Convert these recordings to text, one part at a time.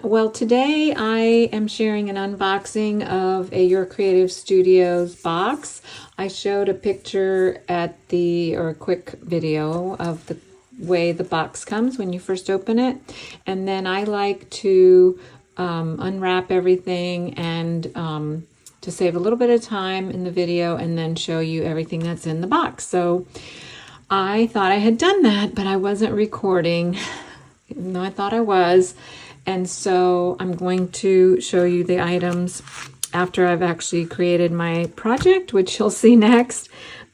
Well, today I am sharing an unboxing of a Your Creative Studios box. I showed a picture or a quick video of the way the box comes when you first open it. And then I like to unwrap everything and to save a little bit of time in the video and then show you everything that's in the box. So I thought I had done that, but I wasn't recording, even though I thought I was. And so I'm going to show you the items after I've actually created my project, which you'll see next.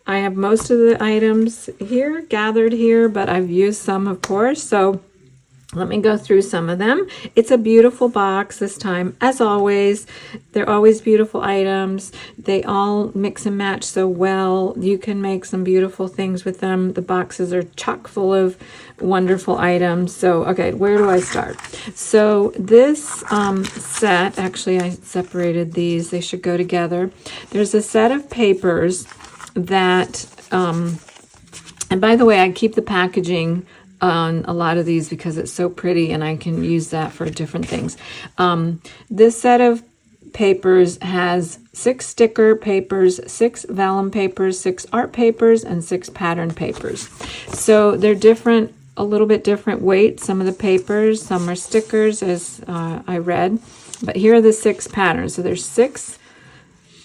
I have most of the items here, gathered here, but I've used some, of course. So let me go through some of them. It's a beautiful box this time, as always. They're always beautiful items. They all mix and match so well. You can make some beautiful things with them. The boxes are chock full of wonderful items. So, okay, where do I start? So this set, actually I separated these. They should go together. There's a set of papers that, and by the way, I keep the packaging on a lot of these because it's so pretty and I can use that for different things. This set of papers has 6 sticker papers, 6 vellum papers, 6 art papers, and 6 pattern papers. So they're different, a little bit different weight. Some of the papers, some are stickers as I read, but here are the 6 patterns. So there's 6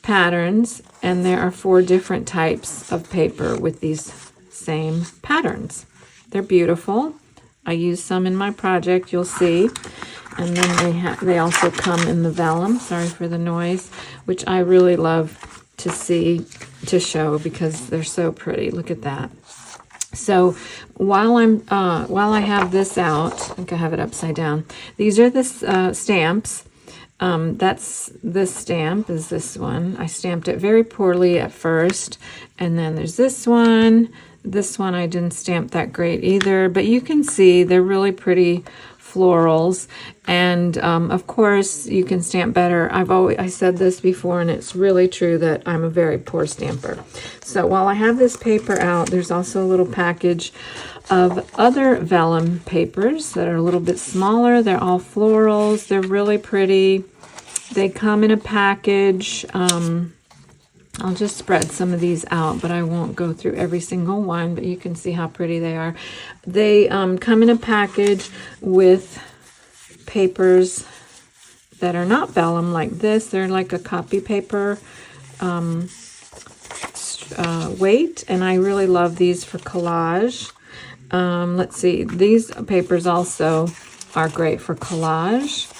patterns and there are 4 different types of paper with these same patterns. They're beautiful. I use some in my project, you'll see. And then they also come in the vellum, sorry for the noise, which I really love to show because they're so pretty. Look at that. So while I have this out, I think I have it upside down. These are the stamps. This stamp is this one. I stamped it very poorly at first. And then there's this one. This one I didn't stamp that great either, but you can see they're really pretty florals. And of course you can stamp better. I said this before and it's really true that I'm a very poor stamper. So while I have this paper out, there's also a little package of other vellum papers that are a little bit smaller. They're all florals. They're really pretty. They come in a package. I'll just spread some of these out, but I won't go through every single one, but you can see how pretty they are. They come in a package with papers that are not vellum like this. They're like a copy paper weight, and I really love these for collage. Let's see, these papers also are great for collage.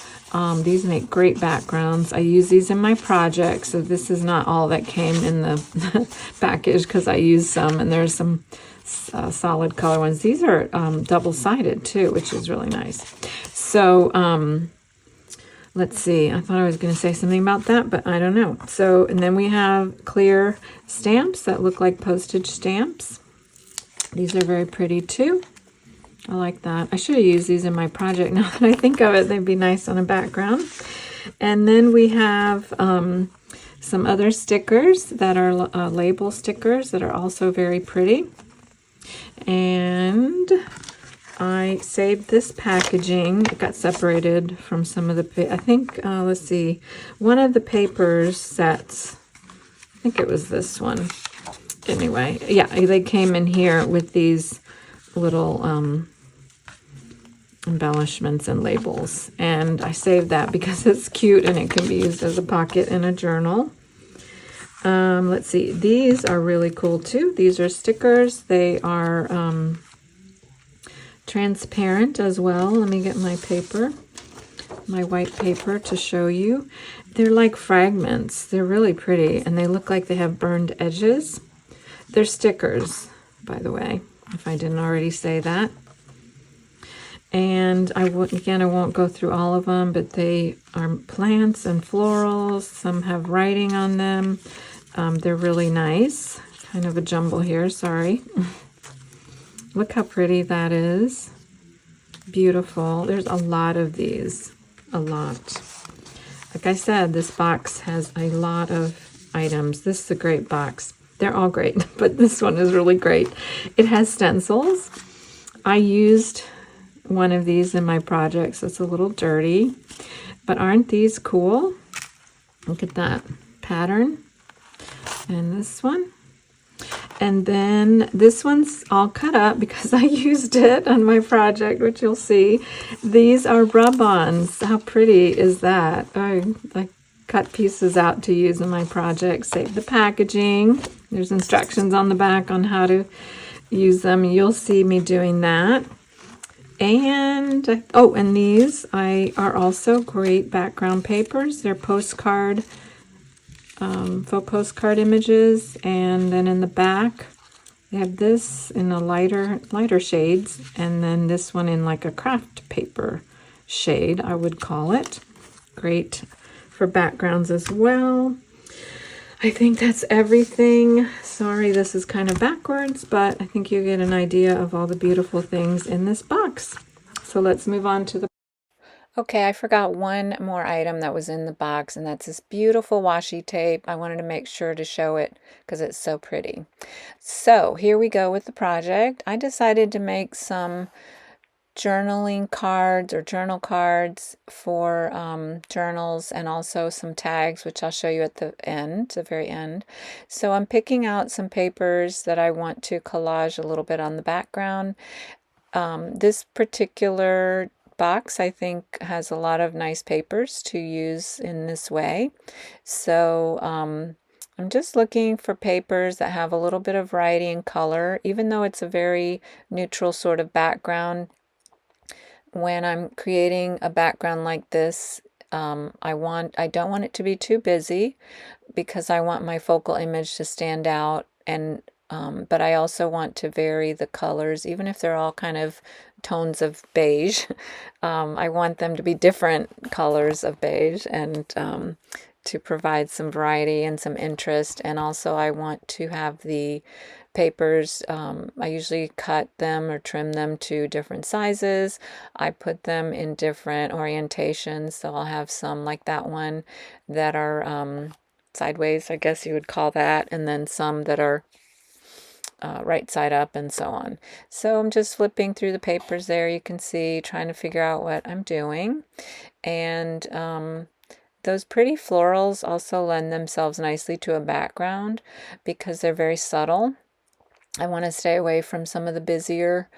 These make great backgrounds. I use these in my project, so this is not all that came in the package because I used some, and there's some solid color ones. These are double-sided too, which is really nice. So let's see. I thought I was going to say something about that, but I don't know. So, and then we have clear stamps that look like postage stamps. These are very pretty too. I like that. I should have used these in my project. Now that I think of it, they'd be nice on a background. And then we have some other stickers that are label stickers that are also very pretty. And I saved this packaging. It got separated from some of the, I think, let's see, one of the papers sets, I think it was this one. Anyway, yeah, they came in here with these little embellishments and labels, and I saved that because it's cute and it can be used as a pocket in a journal. Let's see, these are really cool too. These are stickers. They are transparent as well. Let me get my paper, my white paper, to show you. They're like fragments. They're really pretty, and they look like they have burned edges. They're stickers, by the way, if I didn't already say that. And I won't go through all of them, but they are plants and florals. Some have writing on them. They're really nice. Kind of a jumble here, sorry. Look how pretty that is. Beautiful. There's a lot of these, a lot. Like I said, this box has a lot of items. This is a great box. They're all great, but this one is really great. It has stencils. I used one of these in my project, so it's a little dirty. But aren't these cool? Look at that pattern. And this one. And then this one's all cut up because I used it on my project, which you'll see. These are rub-ons. How pretty is that? I cut pieces out to use in my project. Save the packaging. There's instructions on the back on how to use them. You'll see me doing that. And, oh, and these are also great background papers. They're postcard faux postcard images, and then in the back they have this in a lighter shades, and then this one in like a craft paper shade, I would call it. Great for backgrounds as well. I think that's everything. Sorry, this is kind of backwards, but I think you get an idea of all the beautiful things in this box. So let's move on to the Okay, I forgot one more item that was in the box, and that's this beautiful washi tape. I wanted to make sure to show it because it's so pretty. So here we go with the project. I decided to make some journaling cards or journal cards for journals, and also some tags, which I'll show you at the end, the very end. So I'm picking out some papers that I want to collage a little bit on the background. This particular box, I think, has a lot of nice papers to use in this way. So I'm just looking for papers that have a little bit of variety in color, even though it's a very neutral sort of background. When I'm creating a background like this, I don't want it to be too busy because I want my focal image to stand out, and but I also want to vary the colors, even if they're all kind of tones of beige. I want them to be different colors of beige, and to provide some variety and some interest. And also I want to have the papers, I usually cut them or trim them to different sizes. I put them in different orientations, so I'll have some like that one that are sideways, I guess you would call that, and then some that are right side up, and so on. So I'm just flipping through the papers there, you can see, trying to figure out what I'm doing. And those pretty florals also lend themselves nicely to a background because they're very subtle. I want to stay away from some of the busier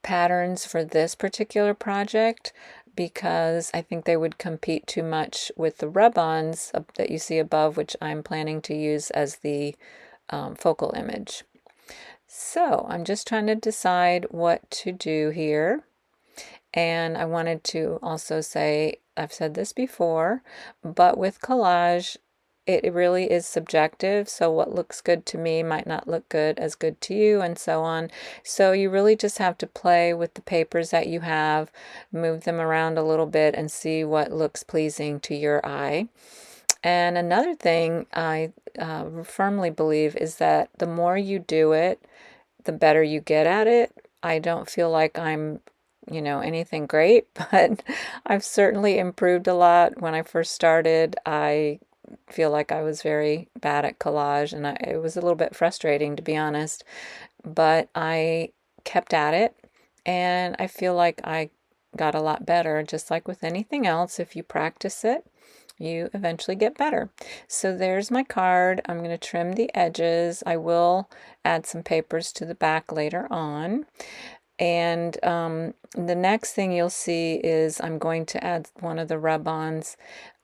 patterns for this particular project because I think they would compete too much with the rub-ons that you see above, which I'm planning to use as the focal image. So I'm just trying to decide what to do here. And I wanted to also say, I've said this before, but with collage, it really is subjective. So what looks good to me might not look good to you, and so on. So you really just have to play with the papers that you have, move them around a little bit, and see what looks pleasing to your eye. And another thing I firmly believe is that the more you do it, the better you get at it. I don't feel like I'm, anything great, but I've certainly improved a lot. When I first started, I feel like I was very bad at collage, and it was a little bit frustrating, to be honest, but I kept at it, and I feel like I got a lot better. Just like with anything else, if you practice it, you eventually get better. So there's my card. I'm going to trim the edges. I will add some papers to the back later on. And the next thing you'll see is I'm going to add one of the rub-ons.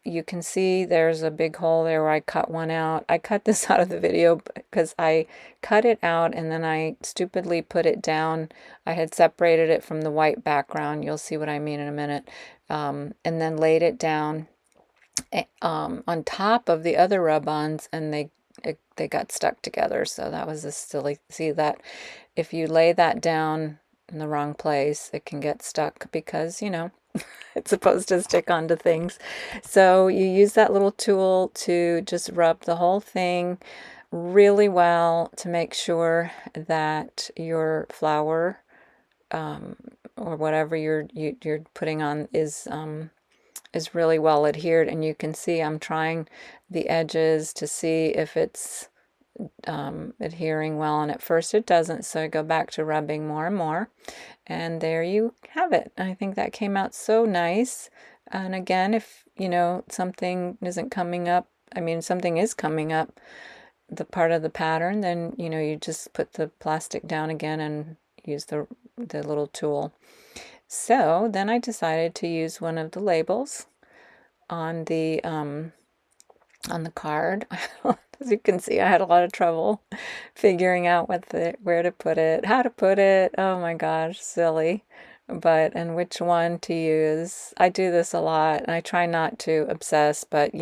You can see there's a big hole there where I cut one out. I cut this out of the video because I cut it out and then I stupidly put it down. I had separated it from the white background. You'll see what I mean in a minute. And then laid it down on top of the other rub-ons, and they got stuck together. So that was a silly. See that if you lay that down in the wrong place, it can get stuck because it's supposed to stick onto things. So you use that little tool to just rub the whole thing really well to make sure that your flower or whatever you're putting on is really well adhered. And you can see I'm trying the edges to see if it's adhering well, and at first it doesn't, so I go back to rubbing more and more, and there you have it. I think that came out so nice. And again, if something isn't coming up, I mean something is coming up, the part of the pattern, then you just put the plastic down again and use the little tool. So then I decided to use one of the labels on the card. As you can see, I had a lot of trouble figuring out where to put it, how to put it. Oh my gosh, silly. And which one to use. I do this a lot, and I try not to obsess, but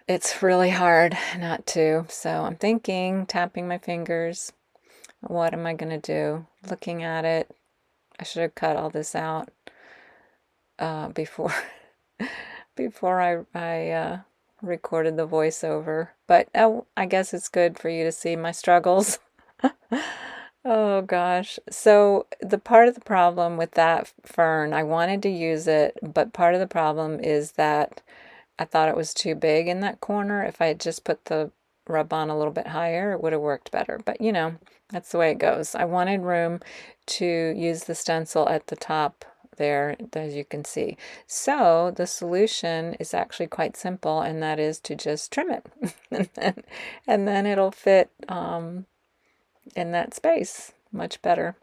it's really hard not to. So I'm thinking, tapping my fingers, what am I going to do? Looking at it. I should have cut all this out before I recorded the voiceover. But I guess it's good for you to see my struggles. Oh gosh. So the part of the problem with that fern, I wanted to use it, but part of the problem is that I thought it was too big in that corner. If I had just put the rub on a little bit higher, it would have worked better. But that's the way it goes. I wanted room to use the stencil at the top there, as you can see. So the solution is actually quite simple, and that is to just trim it. and then it'll fit in that space much better.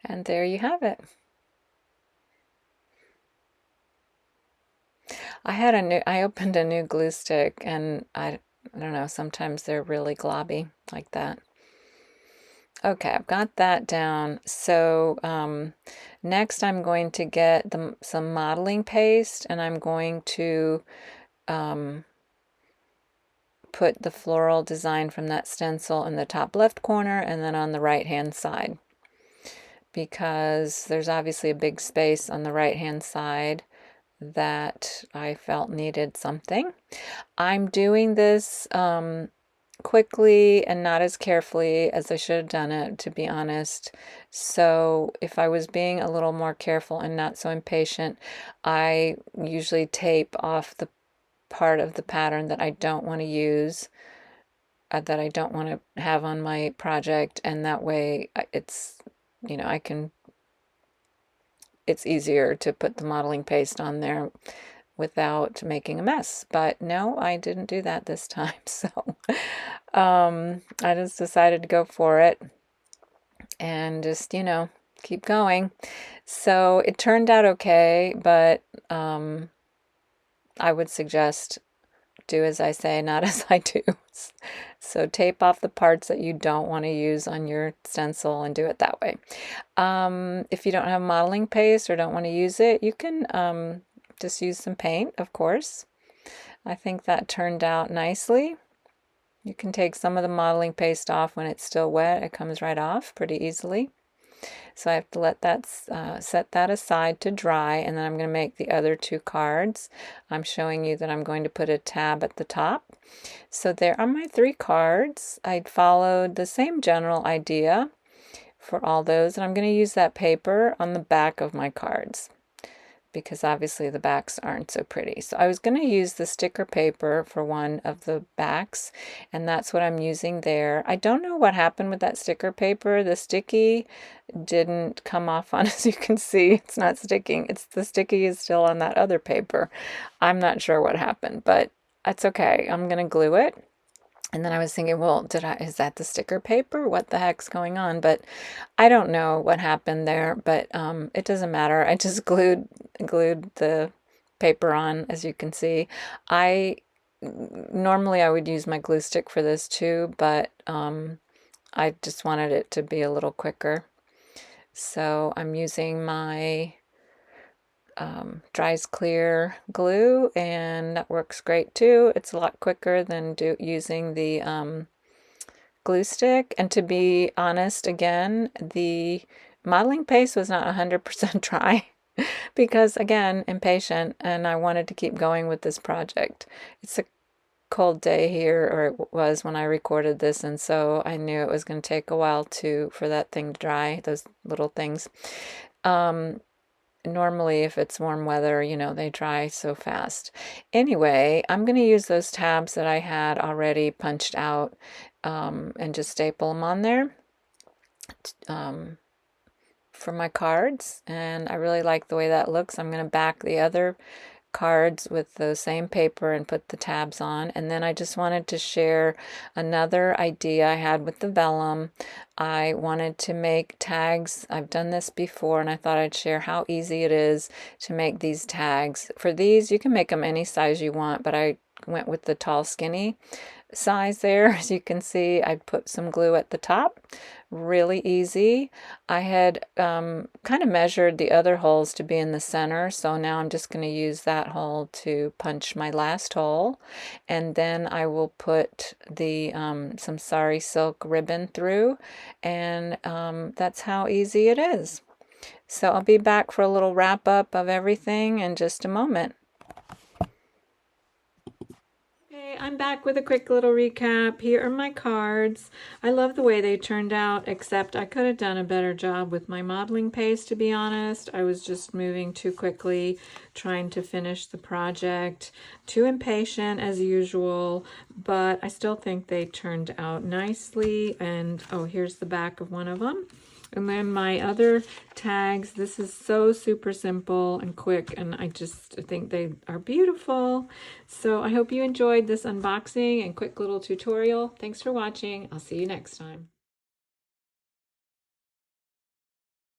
And there you have it. I opened a new glue stick, and I don't know, sometimes they're really globby like that. Okay, I've got that down. So next I'm going to get some modeling paste, and I'm going to put the floral design from that stencil in the top left corner and then on the right hand side, because there's obviously a big space on the right hand side that I felt needed something. I'm doing this quickly and not as carefully as I should have done it, to be honest. So if I was being a little more careful and not so impatient, I usually tape off the part of the pattern that I don't want to use, that I don't want to have on my project, and that way it's it's easier to put the modeling paste on there without making a mess. But no, I didn't do that this time. So I just decided to go for it and just, keep going. So it turned out okay, but I would suggest do as I say, not as I do. So tape off the parts that you don't want to use on your stencil and do it that way. If you don't have modeling paste or don't want to use it, you can just use some paint, of course. I think that turned out nicely. You can take some of the modeling paste off when it's still wet. It comes right off pretty easily. So I have to let that set that aside to dry, and then I'm going to make the other two cards. I'm showing you that I'm going to put a tab at the top. So there are my 3 cards. I followed the same general idea for all those, and I'm going to use that paper on the back of my cards, because obviously the backs aren't so pretty. So I was going to use the sticker paper for one of the backs, and that's what I'm using there. I don't know what happened with that sticker paper. The sticky didn't come off on, as you can see, it's not sticking. The sticky is still on that other paper. I'm not sure what happened, but that's okay. I'm going to glue it. And then I was thinking, well, is that the sticker paper? What the heck's going on? But I don't know what happened there, but it doesn't matter. I just glued the paper on, as you can see. Normally I would use my glue stick for this too, but I just wanted it to be a little quicker. So I'm using my dries clear glue, and that works great too. It's a lot quicker than using the glue stick. And to be honest, again, the modeling paste was not 100% dry because, again, impatient, and I wanted to keep going with this project. It's a cold day here, or it was when I recorded this, and so I knew it was going to take a while for that thing to dry, those little things. normally if it's warm weather, you know, they dry so fast. Anyway, I'm going to use those tabs that I had already punched out and just staple them on there for my cards. And I really like the way that looks. I'm going to back the other cards with the same paper and put the tabs on. And then I just wanted to share another idea I had with the vellum. I wanted to make tags. I've done this before, and I thought I'd share how easy it is to make these tags. For these, you can make them any size you want, but I went with the tall skinny size there. As you can see, I put some glue at the top. Really easy. I had kind of measured the other holes to be in the center, so now I'm just going to use that hole to punch my last hole, and then I will put the some sari silk ribbon through, and that's how easy it is. So I'll be back for a little wrap up of everything in just a moment. I'm back with a quick little recap. Here are my cards. I love the way they turned out, except I could have done a better job with my modeling paste, to be honest. I was just moving too quickly, trying to finish the project. Too impatient as usual, but I still think they turned out nicely. And oh, here's the back of one of them. And then my other tags, this is so super simple and quick, and I just think they are beautiful. So I hope you enjoyed this unboxing and quick little tutorial. Thanks for watching. I'll see you next time.